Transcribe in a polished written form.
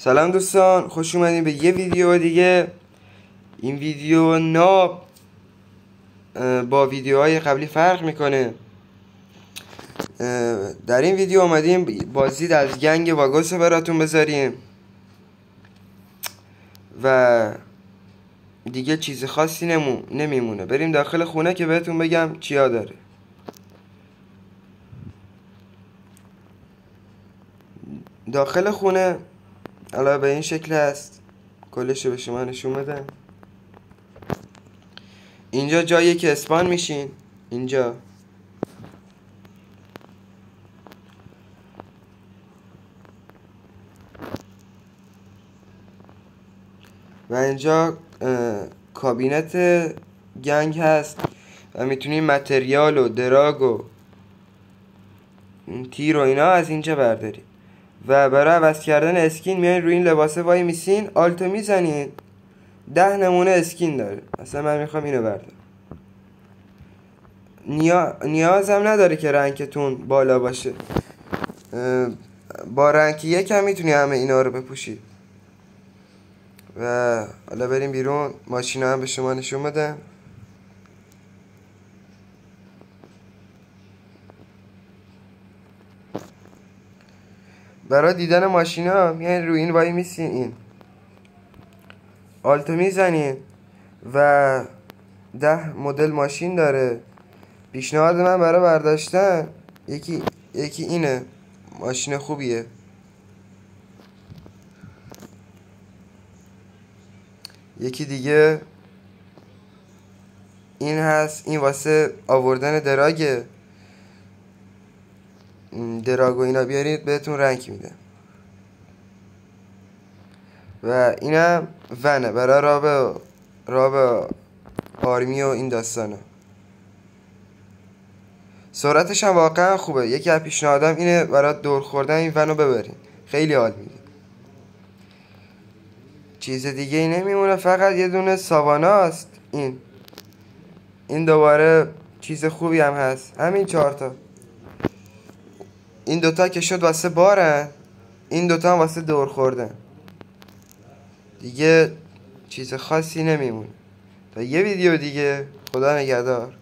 سلام دوستان، خوش اومدین به یه ویدیو دیگه. این ویدیو ناب با ویدیوهای قبلی فرق میکنه. در این ویدیو اومدیم بازدید از گنگ واگوس براتون بذاریم و دیگه چیز خاصی نمیمونه. بریم داخل خونه که بهتون بگم چیا داره. داخل خونه علاوه به این شکل هست، کلش رو به شما نشون بدم. اینجا جاییه که اسپان میشین، اینجا و اینجا کابینت گنگ هست و میتونین متریال و دراگ و تیر و اینا از اینجا بردارین. و برای عوض کردن اسکین میایین روی این لباسه وای میسین، آلتو میزنین، 10 نمونه اسکین داره. مثلا من میخوام اینو بردارم. نیازم نداره که رنگتون بالا باشه، با رنگ 1 هم میتونی همه اینا رو بپوشید. و حالا بریم بیرون، ماشینا هم به شما نشون بدم. برای دیدن ماشینا میایین روی این وای میسین، این آلتو میزنین و 10 مدل ماشین داره. پیشنهاد من برای برداشتن یکی اینه، ماشین خوبیه. یکی دیگه این هست، این واسه آوردن دراگه. دراگ و اینا بیارید بهتون رنگ میده. و اینم ونه برای راب آرمی و این داستانا. سرعتش هم واقعا خوبه. یکی از پیشنهادم اینه برای دور خوردن این ونو ببرین، خیلی حال میده. چیز دیگه ای نمیمونه، فقط یه دونه ساواناست. این دوباره چیز خوبی هم هست. همین 4 تا. این دوتا که شد واسه بارن، این دوتا هم واسه دور خوردن. دیگه چیز خاصی نمیمونه. تا یه ویدیو دیگه، خدا نگهدار.